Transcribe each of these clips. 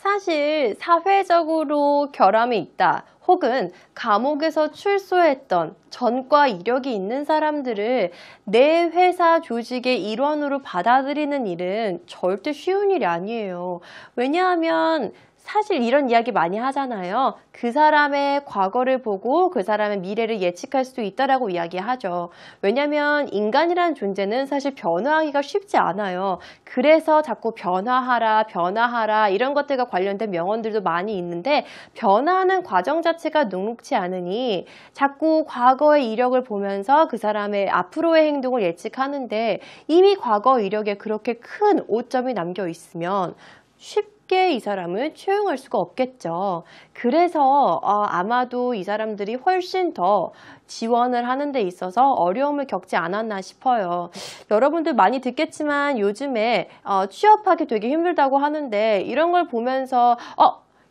사실 사회적으로 결함이 있다 혹은 감옥에서 출소했던 전과 이력이 있는 사람들을 내 회사 조직의 일원으로 받아들이는 일은 절대 쉬운 일이 아니에요. 왜냐하면 사실 이런 이야기 많이 하잖아요. 그 사람의 과거를 보고 그 사람의 미래를 예측할 수 있다라고 이야기하죠. 왜냐하면 인간이라는 존재는 사실 변화하기가 쉽지 않아요. 그래서 자꾸 변화하라, 변화하라 이런 것들과 관련된 명언들도 많이 있는데 변화하는 과정 자체가 녹록지 않으니 자꾸 과거의 이력을 보면서 그 사람의 앞으로의 행동을 예측하는데 이미 과거 이력에 그렇게 큰 오점이 남겨 있으면 쉽게 이 사람을 채용할 수가 없겠죠. 그래서 아마도 이 사람들이 훨씬 더 지원을 하는 데 있어서 어려움을 겪지 않았나 싶어요. 여러분들 많이 듣겠지만 요즘에 취업하기 되게 힘들다고 하는데 이런 걸 보면서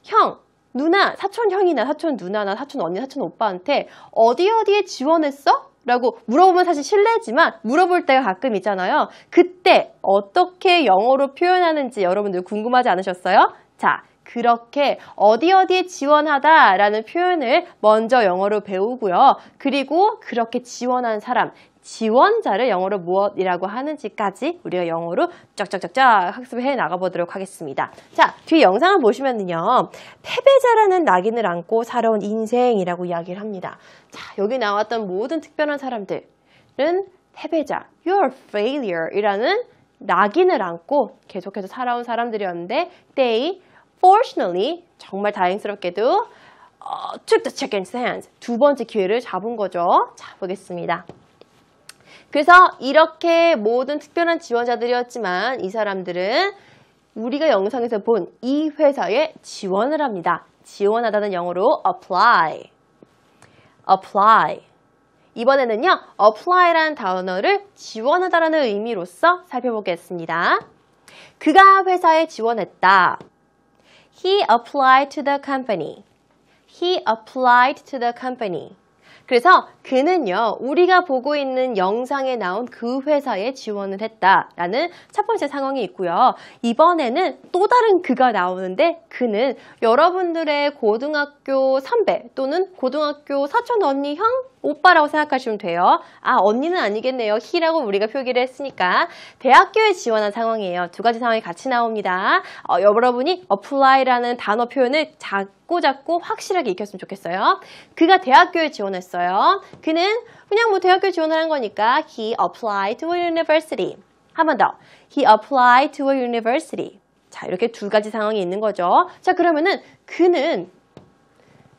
형! 누나, 사촌 형이나 사촌 누나나 사촌 언니, 사촌 오빠한테 어디에 지원했어? 라고 물어보면 사실 실례지만 물어볼 때가 가끔 있잖아요. 그때 어떻게 영어로 표현하는지 여러분들 궁금하지 않으셨어요? 자, 그렇게 어디에 지원하다 라는 표현을 먼저 영어로 배우고요. 그리고 그렇게 지원한 사람, 지원자를 영어로 무엇이라고 하는지까지 우리가 영어로 쫙쫙쫙쫙 학습해 나가보도록 하겠습니다. 자, 뒤에 영상을 보시면요. 패배자라는 낙인을 안고 살아온 인생이라고 이야기를 합니다. 자, 여기 나왔던 모든 특별한 사람들은 패배자, you're a failure 이라는 낙인을 안고 계속해서 살아온 사람들이었는데 they fortunately 정말 다행스럽게도 took the second chance 두 번째 기회를 잡은 거죠. 자, 보겠습니다. 그래서 이렇게 모든 특별한 지원자들이었지만 이 사람들은 우리가 영상에서 본 이 회사에 지원을 합니다. 지원하다는 영어로 apply. apply. 이번에는요, apply라는 단어를 지원하다라는 의미로서 살펴보겠습니다. 그가 회사에 지원했다. He applied to the company. He applied to the company. 그래서 그는요, 우리가 보고 있는 영상에 나온 그 회사에 지원을 했다라는 첫 번째 상황이 있고요. 이번에는 또 다른 그가 나오는데 그는 여러분들의 고등학교 선배 또는 고등학교 사촌 언니 형 오빠라고 생각하시면 돼요. 언니는 아니겠네요. he라고 우리가 표기를 했으니까 대학교에 지원한 상황이에요. 두 가지 상황이 같이 나옵니다. 여러분이 apply라는 단어 표현을 자꾸 확실하게 익혔으면 좋겠어요. 그가 대학교에 지원했어요. 그는 그냥 뭐 대학교에 지원하는 거니까 he applied to a university. 한 번 더. he applied to a university. 자, 이렇게 두 가지 상황이 있는 거죠. 자, 그러면은 그는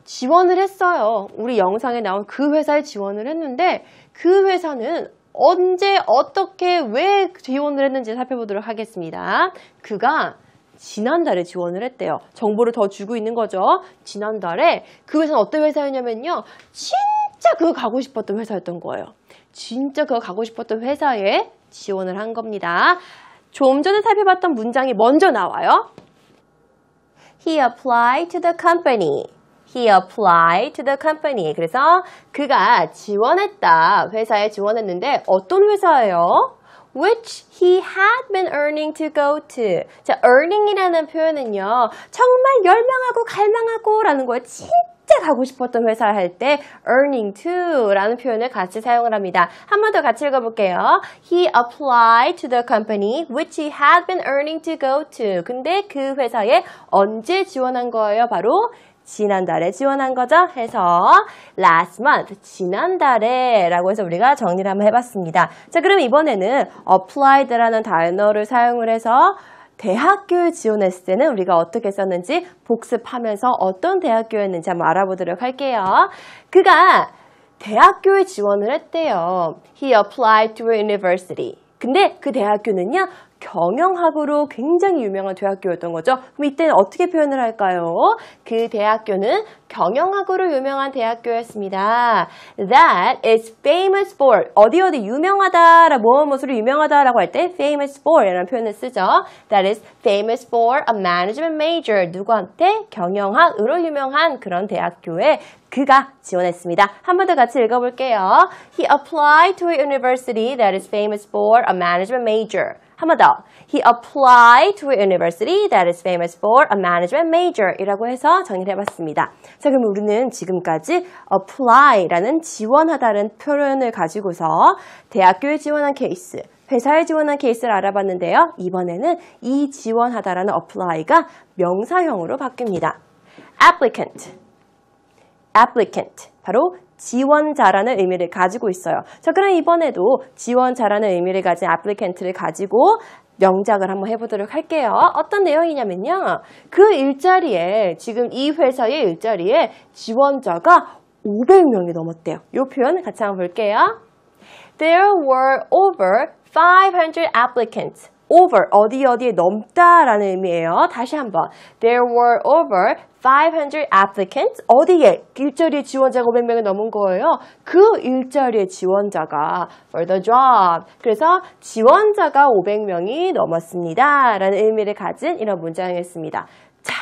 지원을 했어요. 우리 영상에 나온 그 회사에 지원을 했는데 그 회사는 언제 어떻게 왜 지원을 했는지 살펴보도록 하겠습니다. 그가 지난달에 지원을 했대요. 정보를 더 주고 있는 거죠. 지난달에 그 회사는 어떤 회사였냐면요. 진짜 그거 가고 싶었던 회사였던 거예요. 진짜 그거 가고 싶었던 회사에 지원을 한 겁니다. 좀 전에 살펴봤던 문장이 먼저 나와요. He applied to the company. He applied to the company. 그래서 그가 지원했다. 회사에 지원했는데 어떤 회사예요? Which he had been earning to go to. 자, earning이라는 표현은요. 정말 열망하고 갈망하고 라는 거예요. 진짜 가고 싶었던 회사 할 때 earning to 라는 표현을 같이 사용을 합니다. 한 번 더 같이 읽어볼게요. He applied to the company which he had been earning to go to. 근데 그 회사에 언제 지원한 거예요? 바로 지난달에 지원한 거죠. 해서 last month, 지난달에 라고 해서 우리가 정리를 한번 해봤습니다. 자, 그럼 이번에는 applied라는 단어를 사용을 해서 대학교에 지원했을 때는 우리가 어떻게 썼는지 복습하면서 어떤 대학교였는지 한번 알아보도록 할게요. 그가 대학교에 지원을 했대요. He applied to a university. 근데 그 대학교는요. 경영학으로 굉장히 유명한 대학교였던 거죠. 그럼 이때는 어떻게 표현을 할까요? 그 대학교는 경영학으로 유명한 대학교였습니다. That is famous for 어디 유명하다, 무엇으로 유명하다라고 할 때 famous for 이라는 표현을 쓰죠. That is famous for a management major. 누구한테? 경영학으로 유명한 그런 대학교에 그가 지원했습니다. 한 번 더 같이 읽어볼게요. He applied to a university that is famous for a management major. 한 번 더. He applied to a university that is famous for a management major 이라고 해서 정리를 해봤습니다. 자, 그럼 우리는 지금까지 apply라는 지원하다는 표현을 가지고서 대학교에 지원한 케이스, 회사에 지원한 케이스를 알아봤는데요. 이번에는 이 지원하다라는 apply가 명사형으로 바뀝니다. applicant, 바로 지원자라는 의미를 가지고 있어요. 자, 그럼 이번에도 지원자라는 의미를 가진 applicant를 가지고 명작을 한번 해보도록 할게요. 어떤 내용이냐면요. 그 일자리에, 지금 이 회사의 일자리에 지원자가 500명이 넘었대요. 이 표현 같이 한번 볼게요. There were over 500 applicants. over, 어디에 넘다라는 의미예요. 다시 한번. There were over 500 applicants. 어디에? 일자리에 지원자가 500명이 넘은 거예요. 그 일자리에 지원자가 for the job. 그래서 지원자가 500명이 넘었습니다. 라는 의미를 가진 이런 문장이었습니다. 자,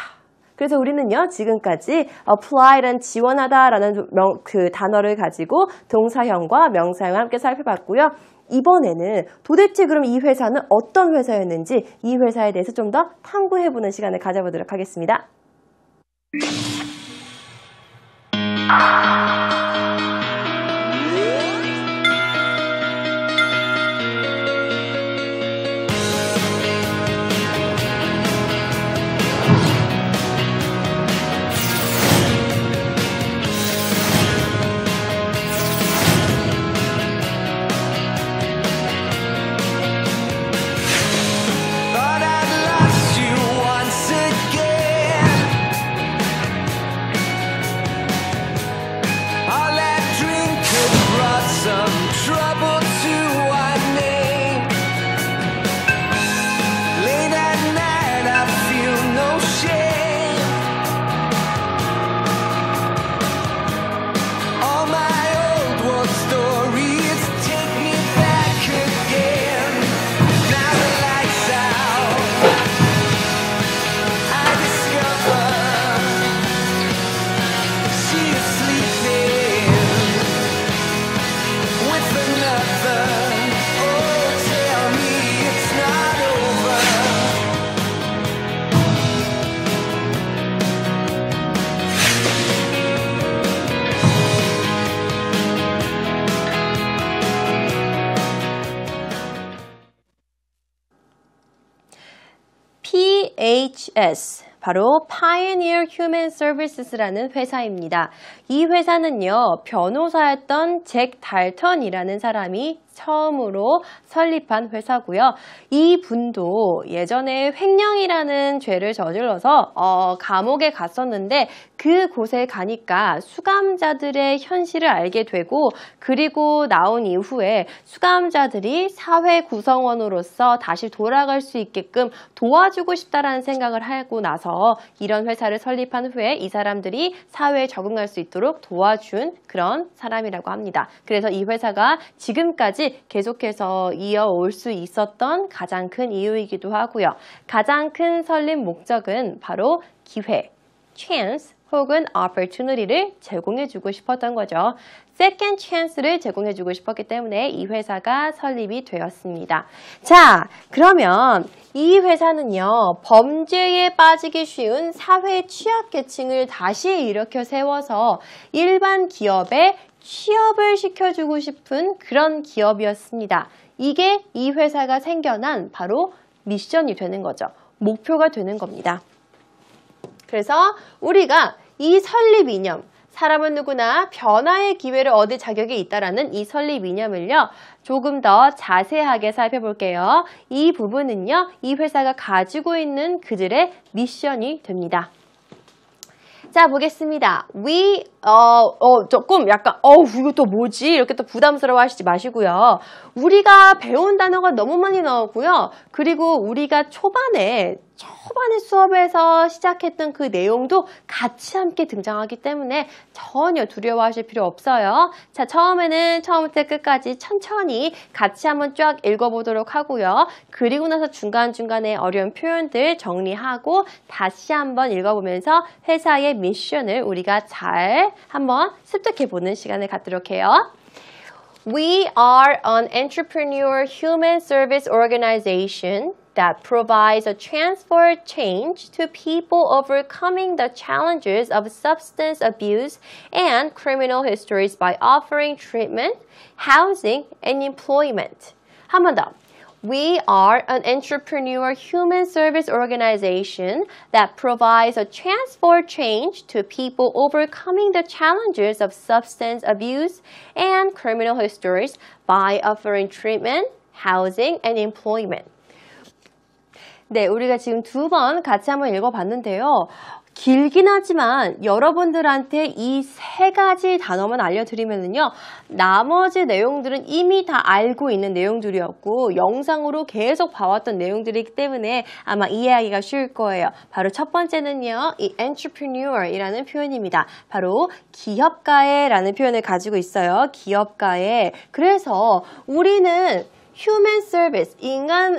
그래서 우리는요, 지금까지 apply라는 지원하다라는 그 단어를 가지고 동사형과 명사형을 함께 살펴봤고요. 이번에는 도대체 그럼 이 회사는 어떤 회사였는지 이 회사에 대해서 좀 더 탐구해보는 시간을 가져보도록 하겠습니다. PHS, 바로 Pioneer Human Services라는 회사입니다. 이 회사는요, 변호사였던 잭 달턴이라는 사람이 처음으로 설립한 회사고요. 이 분도 예전에 횡령이라는 죄를 저질러서 감옥에 갔었는데 그곳에 가니까 수감자들의 현실을 알게 되고 그리고 나온 이후에 수감자들이 사회 구성원으로서 다시 돌아갈 수 있게끔 도와주고 싶다라는 생각을 하고 나서 이런 회사를 설립한 후에 이 사람들이 사회에 적응할 수 있도록 도와준 그런 사람이라고 합니다. 그래서 이 회사가 지금까지 계속해서 이어올 수 있었던 가장 큰 이유이기도 하고요. 가장 큰 설립 목적은 바로 기회, chance 혹은 opportunity를 제공해주고 싶었던 거죠. second chance를 제공해주고 싶었기 때문에 이 회사가 설립이 되었습니다. 자, 그러면 이 회사는요, 범죄에 빠지기 쉬운 사회 취약계층을 다시 일으켜 세워서 일반 기업에 취업을 시켜주고 싶은 그런 기업이었습니다. 이게 이 회사가 생겨난 바로 미션이 되는 거죠. 목표가 되는 겁니다. 그래서 우리가 이 설립 이념, 사람은 누구나 변화의 기회를 얻을 자격이 있다라는 이 설립 이념을요, 조금 더 자세하게 살펴볼게요. 이 부분은요, 이 회사가 가지고 있는 그들의 미션이 됩니다. 자, 보겠습니다. 조금 약간, 이거 또 뭐지? 이렇게 또 부담스러워 하시지 마시고요. 우리가 배운 단어가 너무 많이 나오고요. 그리고 우리가 초반에 수업에서 시작했던 그 내용도 같이 함께 등장하기 때문에 전혀 두려워하실 필요 없어요. 자, 처음부터 끝까지 천천히 같이 한번 쫙 읽어보도록 하고요. 그리고 나서 중간중간에 어려운 표현들 정리하고 다시 한번 읽어보면서 회사의 미션을 우리가 잘 한번 습득해보는 시간을 갖도록 해요. We are an entrepreneur human service organization that provides a chance for change to people overcoming the challenges of substance abuse and criminal histories by offering treatment, housing, and employment. 한 번 더. We are an entrepreneur human service organization that provides a chance for change to people overcoming the challenges of substance abuse and criminal histories by offering treatment, housing, and employment. 네, 우리가 지금 두 번 같이 한번 읽어봤는데요. 길긴 하지만 여러분들한테 이 세 가지 단어만 알려드리면요. 나머지 내용들은 이미 다 알고 있는 내용들이었고 영상으로 계속 봐왔던 내용들이기 때문에 아마 이해하기가 쉬울 거예요. 바로 첫 번째는요. 이 entrepreneur이라는 표현입니다. 바로 기업가의라는 표현을 가지고 있어요. 기업가의. 그래서 우리는 Human Service, Human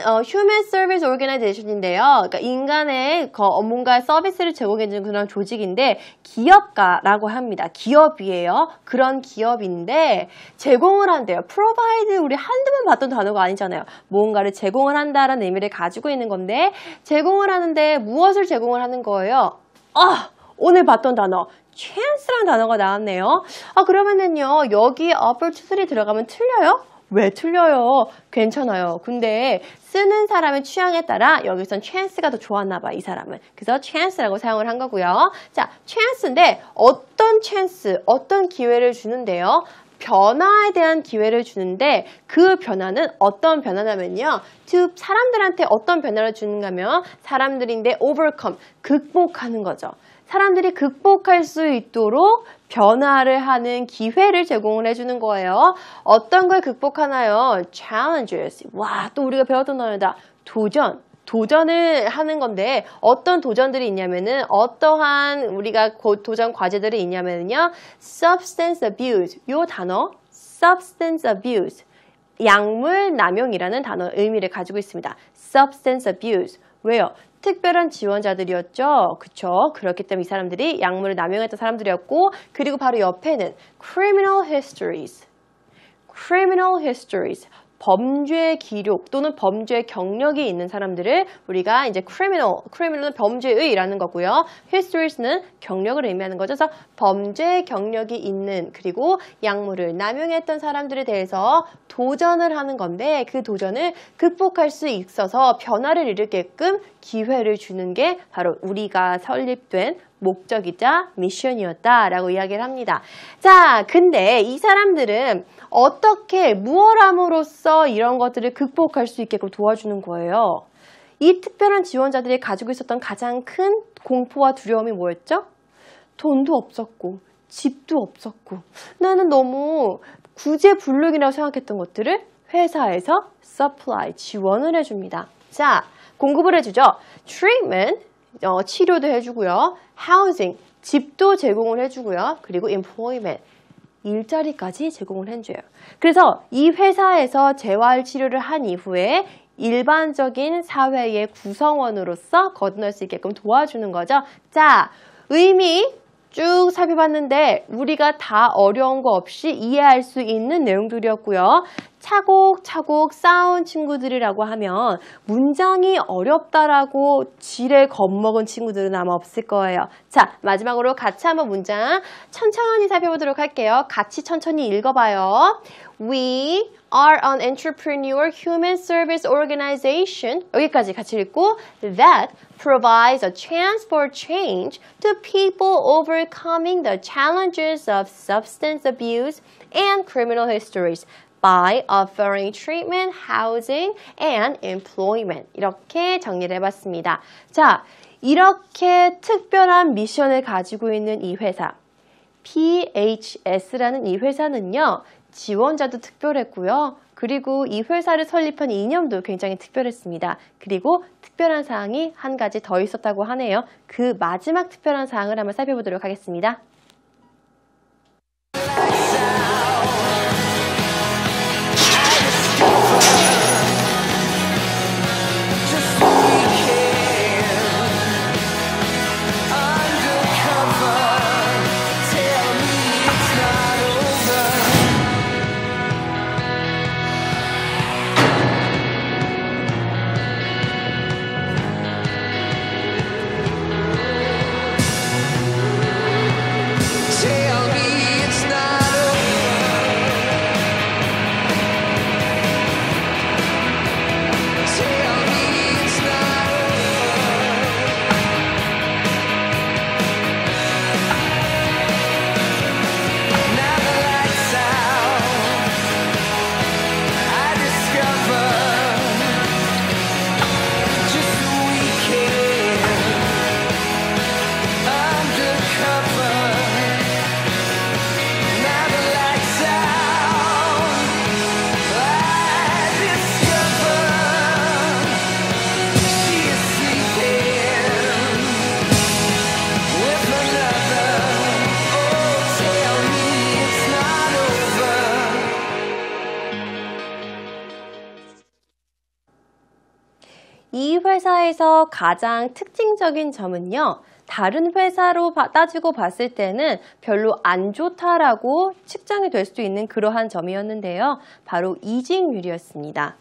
Service Organization인데요. 그러니까 인간의 뭔가 서비스를 제공해주는 그런 조직인데 기업가라고 합니다. 기업이에요. 그런 기업인데 제공을 한대요. Provide 우리 한두 번 봤던 단어가 아니잖아요. 뭔가를 제공을 한다라는 의미를 가지고 있는 건데 제공을 하는데 무엇을 제공을 하는 거예요? 오늘 봤던 단어. chance라는 단어가 나왔네요. 그러면은요. 여기 upper to 3 들어가면 틀려요? 왜 틀려요? 괜찮아요. 근데 쓰는 사람의 취향에 따라 여기선 chance가 더 좋았나 봐, 이 사람은. 그래서 chance라고 사용을 한 거고요. 자, chance인데 어떤 chance, 어떤 기회를 주는데요? 변화에 대한 기회를 주는데 그 변화는 어떤 변화냐면요. 사람들한테 어떤 변화를 주는가 하면 사람들인데 overcome, 극복하는 거죠. 사람들이 극복할 수 있도록 변화를 하는 기회를 제공을 해주는 거예요. 어떤 걸 극복하나요? Challenges. 와, 또 우리가 배웠던 단어다. 도전을 하는 건데 어떤 도전들이 있냐면은 어떠한 우리가 도전 과제들이 있냐면요. Substance abuse. 요 단어 substance abuse. 약물 남용이라는 단어 의미를 가지고 있습니다. Substance abuse. 왜요? 특별한 지원자들이었죠. 그쵸? 그렇기 때문에 이 사람들이 약물을 남용했던 사람들이었고 그리고 바로 옆에는 criminal histories. criminal histories. 범죄 기록 또는 범죄 경력이 있는 사람들을 우리가 이제 criminal은 범죄의라는 거고요. histories는 경력을 의미하는 거죠. 그래서 범죄 경력이 있는 그리고 약물을 남용했던 사람들에 대해서 도전을 하는 건데 그 도전을 극복할 수 있어서 변화를 일으키게끔 기회를 주는 게 바로 우리가 설립된 목적이자 미션이었다라고 이야기를 합니다. 자, 근데 이 사람들은 어떻게 무엇함으로써 이런 것들을 극복할 수 있게끔 도와주는 거예요. 이 특별한 지원자들이 가지고 있었던 가장 큰 공포와 두려움이 뭐였죠? 돈도 없었고 집도 없었고 나는 너무 구제불능이라고 생각했던 것들을 회사에서 supply, 지원을 해줍니다. 자, 공급을 해주죠. treatment, 치료도 해주고요. housing, 집도 제공을 해주고요. 그리고 employment, 일자리까지 제공을 해줘요. 그래서 이 회사에서 재활치료를 한 이후에 일반적인 사회의 구성원으로서 거듭날 수 있게끔 도와주는 거죠. 자, 의미 쭉 살펴봤는데 우리가 다 어려운 거 없이 이해할 수 있는 내용들이었고요. 차곡차곡 쌓은 친구들이라고 하면 문장이 어렵다라고 지레 겁먹은 친구들은 아마 없을 거예요. 자, 마지막으로 같이 한번 문장 천천히 살펴보도록 할게요. 같이 천천히 읽어봐요. We are an entrepreneur human service organization. 여기까지 같이 읽고 that provides a chance for change to people overcoming the challenges of substance abuse and criminal histories by offering treatment, housing, and employment. 이렇게 정리를 해봤습니다. 자, 이렇게 특별한 미션을 가지고 있는 이 회사 PHS라는 이 회사는요. 지원자도 특별했고요. 그리고 이 회사를 설립한 이념도 굉장히 특별했습니다. 그리고 특별한 사항이 한 가지 더 있었다고 하네요. 그 마지막 특별한 사항을 한번 살펴보도록 하겠습니다. 회사에서 가장 특징적인 점은요. 다른 회사로 따지고 봤을 때는 별로 안 좋다라고 측정이 될 수도 있는 그러한 점이었는데요. 바로 이직률이었습니다.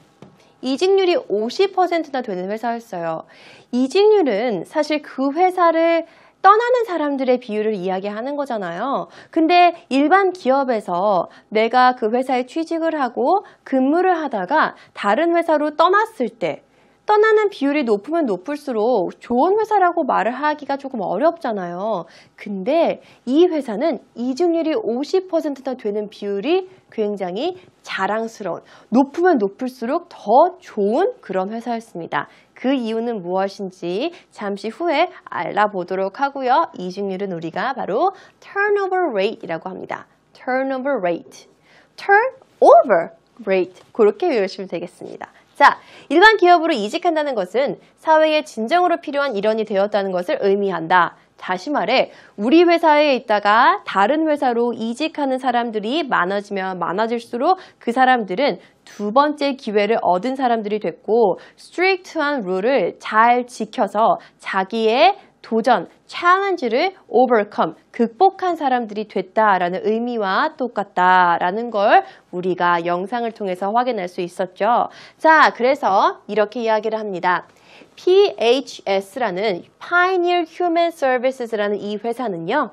이직률이 50%나 되는 회사였어요. 이직률은 사실 그 회사를 떠나는 사람들의 비율을 이야기하는 거잖아요. 근데 일반 기업에서 내가 그 회사에 취직을 하고 근무를 하다가 다른 회사로 떠났을 때 떠나는 비율이 높으면 높을수록 좋은 회사라고 말을 하기가 조금 어렵잖아요. 근데 이 회사는 이직률이 50%나 되는 비율이 굉장히 자랑스러운, 높으면 높을수록 더 좋은 그런 회사였습니다. 그 이유는 무엇인지 잠시 후에 알아보도록 하고요. 이직률은 우리가 바로 turnover rate이라고 합니다. turnover rate, turnover rate 그렇게 외우시면 되겠습니다. 자, 일반 기업으로 이직한다는 것은 사회에 진정으로 필요한 일원이 되었다는 것을 의미한다. 다시 말해 우리 회사에 있다가 다른 회사로 이직하는 사람들이 많아지면 많아질수록 그 사람들은 두 번째 기회를 얻은 사람들이 됐고 스트릭트한 룰을 잘 지켜서 자기의 도전, 챌린지를 overcome, 극복한 사람들이 됐다라는 의미와 똑같다라는 걸 우리가 영상을 통해서 확인할 수 있었죠. 자, 그래서 이렇게 이야기를 합니다. PHS라는 Pioneer Human Services라는 이 회사는요.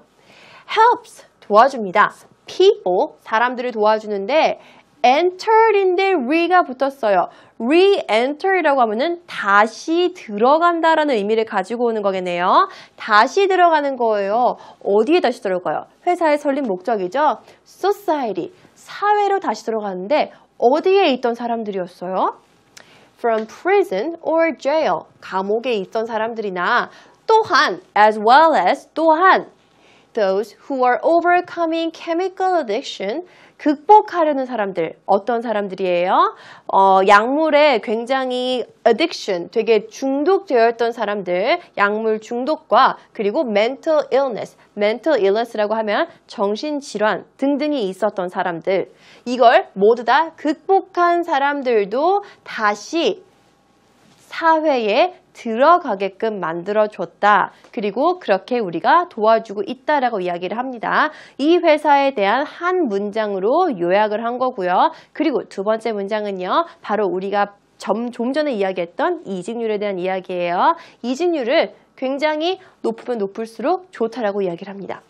helps, 도와줍니다. people, 사람들을 도와주는데 enter인데 re가 붙었어요. re-enter이라고 하면은 다시 들어간다라는 의미를 가지고 오는 거겠네요. 다시 들어가는 거예요. 어디에 다시 들어가요? 회사의 설립 목적이죠. society, 사회로 다시 들어가는데 어디에 있던 사람들이었어요? From prison or jail, 감옥에 있던 사람들이나 또한, as well as 또한 those who are overcoming chemical addiction, 극복하려는 사람들, 어떤 사람들이에요? 약물에 굉장히 addiction, 되게 중독되어 있던 사람들, 약물 중독과 그리고 mental illness라고 하면 정신질환 등등이 있었던 사람들, 이걸 모두 다 극복한 사람들도 다시 사회에 들어가게끔 만들어줬다. 그리고 그렇게 우리가 도와주고 있다라고 이야기를 합니다. 이 회사에 대한 한 문장으로 요약을 한 거고요. 그리고 두 번째 문장은요. 바로 우리가 좀 전에 이야기했던 이직률에 대한 이야기예요. 이직률을 굉장히 높으면 높을수록 좋다라고 이야기를 합니다.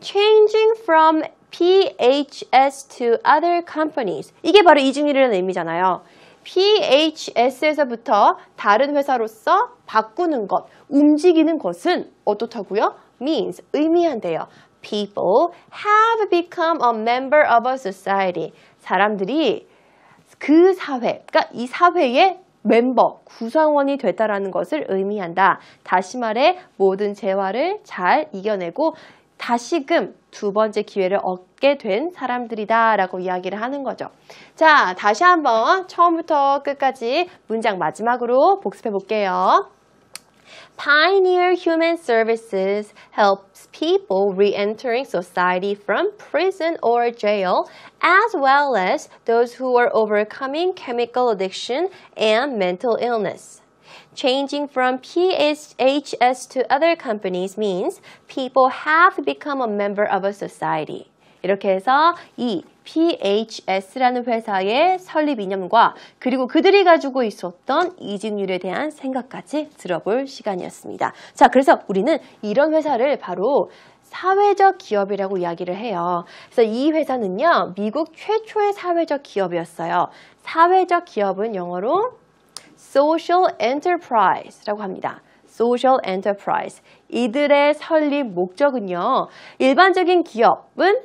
Changing from PHS to other companies. 이게 바로 이직률이라는 의미잖아요. PHS에서부터 다른 회사로서 바꾸는 것, 움직이는 것은 어떻다고요? means, 의미한대요. People have become a member of a society. 사람들이 그 사회, 그러니까 이 사회의 멤버, 구성원이 됐다라는 것을 의미한다. 다시 말해 모든 재화를 잘 이겨내고 다시금 두 번째 기회를 얻게 된 사람들이다 라고 이야기를 하는 거죠. 자, 다시 한번 처음부터 끝까지 문장 마지막으로 복습해 볼게요. Pioneer Human Services helps people re-entering society from prison or jail, as well as those who are overcoming chemical addiction and mental illness. Changing from PHS to other companies means people have become a member of a society. 이렇게 해서 이 PHS라는 회사의 설립 이념과 그리고 그들이 가지고 있었던 이직률에 대한 생각까지 들어볼 시간이었습니다. 자, 그래서 우리는 이런 회사를 바로 사회적 기업이라고 이야기를 해요. 그래서 이 회사는요, 미국 최초의 사회적 기업이었어요. 사회적 기업은 영어로 Social Enterprise라고 합니다. Social Enterprise. 이들의 설립 목적은요, 일반적인 기업은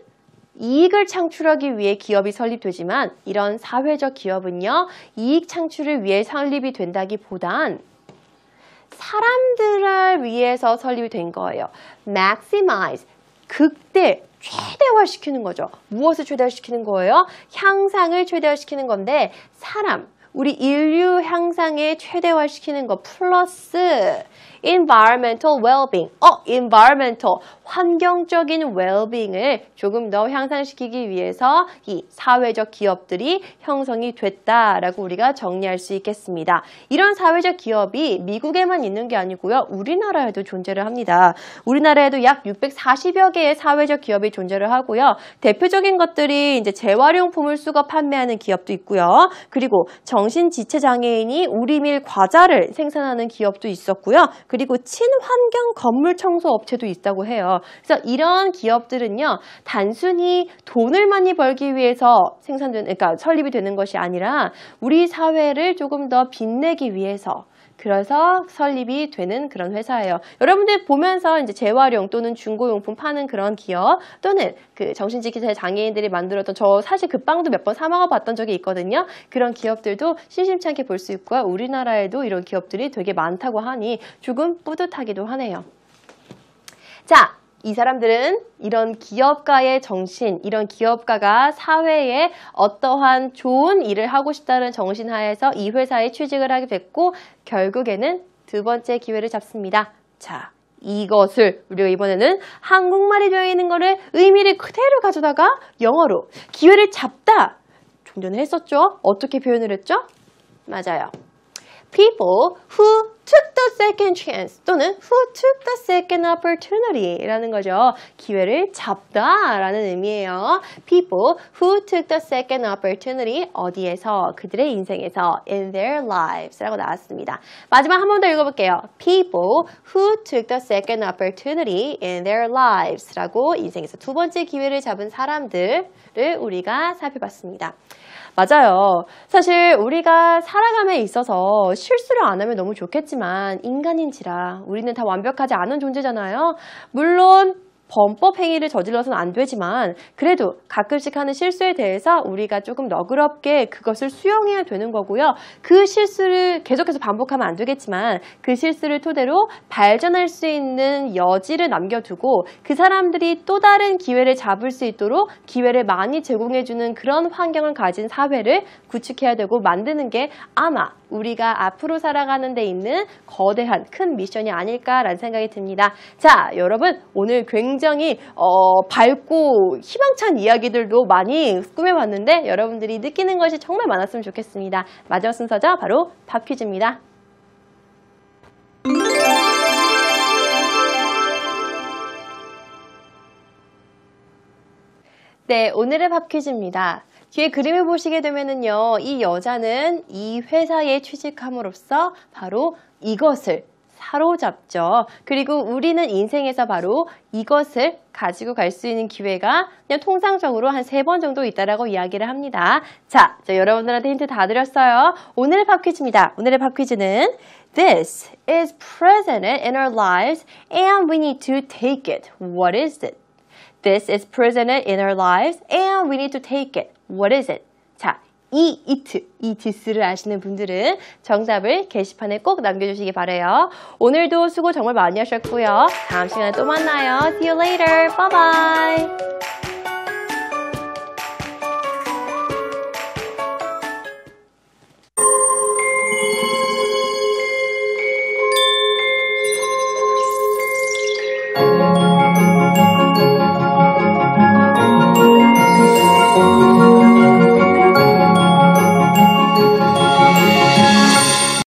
이익을 창출하기 위해 기업이 설립되지만 이런 사회적 기업은요, 이익 창출을 위해 설립이 된다기보단 사람들을 위해서 설립이 된 거예요. Maximize, 극대, 최대화시키는 거죠. 무엇을 최대화시키는 거예요? 향상을 최대화시키는 건데 사람, 우리 인류 향상에 최대화시키는 것 플러스 environmental well-being. environmental, 환경적인 well-being을 조금 더 향상시키기 위해서 이 사회적 기업들이 형성이 됐다라고 우리가 정리할 수 있겠습니다. 이런 사회적 기업이 미국에만 있는 게 아니고요. 우리나라에도 존재를 합니다. 우리나라에도 약 640여 개의 사회적 기업이 존재를 하고요. 대표적인 것들이 이제 재활용품을 수거 판매하는 기업도 있고요. 그리고 정신지체장애인이 우리밀 과자를 생산하는 기업도 있었고요. 그리고 친환경 건물 청소 업체도 있다고 해요. 그래서 이런 기업들은요, 단순히 돈을 많이 벌기 위해서 그러니까 설립이 되는 것이 아니라 우리 사회를 조금 더 빛내기 위해서 그래서 설립이 되는 그런 회사예요. 여러분들 보면서 이제 재활용 또는 중고용품 파는 그런 기업 또는 그 정신지체 장애인들이 만들었던 저 사실 그 빵도 몇 번 사 먹어봤던 적이 있거든요. 그런 기업들도 심심찮게 볼 수 있고요. 우리나라에도 이런 기업들이 되게 많다고 하니 조금 뿌듯하기도 하네요. 자, 이 사람들은 이런 기업가의 정신, 이런 기업가가 사회에 어떠한 좋은 일을 하고 싶다는 정신 하에서 이 회사에 취직을 하게 됐고 결국에는 두 번째 기회를 잡습니다. 자, 이것을 우리가 이번에는 한국말이 되어 있는 거를 의미를 그대로 가져다가 영어로 기회를 잡다. 좀 전에 했었죠? 어떻게 표현을 했죠? 맞아요. People who took the second chance 또는 who took the second opportunity 라는 거죠. 기회를 잡다 라는 의미예요. People who took the second opportunity 어디에서? 그들의 인생에서 in their lives 라고 나왔습니다. 마지막 한 번 더 읽어볼게요. People who took the second opportunity in their lives 라고 인생에서 두 번째 기회를 잡은 사람들을 우리가 살펴봤습니다. 맞아요. 사실 우리가 살아감에 있어서 실수를 안 하면 너무 좋겠지만 인간인지라 우리는 다 완벽하지 않은 존재잖아요. 물론 범법 행위를 저질러서는 안 되지만 그래도 가끔씩 하는 실수에 대해서 우리가 조금 너그럽게 그것을 수용해야 되는 거고요. 그 실수를 계속해서 반복하면 안 되겠지만 그 실수를 토대로 발전할 수 있는 여지를 남겨두고 그 사람들이 또 다른 기회를 잡을 수 있도록 기회를 많이 제공해주는 그런 환경을 가진 사회를 구축해야 되고 만드는 게 아마 우리가 앞으로 살아가는 데 있는 거대한 큰 미션이 아닐까라는 생각이 듭니다. 자, 여러분 오늘 굉장히 밝고 희망찬 이야기들도 많이 꾸며봤는데 여러분들이 느끼는 것이 정말 많았으면 좋겠습니다. 마지막 순서죠. 바로 팝 퀴즈입니다. 네, 오늘의 팝 퀴즈입니다. 뒤에 그림을 보시게 되면은요, 이 여자는 이 회사에 취직함으로써 바로 이것을 사로잡죠. 그리고 우리는 인생에서 바로 이것을 가지고 갈 수 있는 기회가 그냥 통상적으로 한 3번 정도 있다라고 이야기를 합니다. 자, 여러분들한테 힌트 다 드렸어요. 오늘의 팝 퀴즈입니다. 오늘의 팝 퀴즈는 This is present in our lives and we need to take it. What is it? This is present in our lives and we need to take it. What is it? 자, 이 this를 아시는 분들은 정답을 게시판에 꼭 남겨주시기 바라요. 오늘도 수고 정말 많이 하셨고요. 다음 시간에 또 만나요. See you later. Bye bye.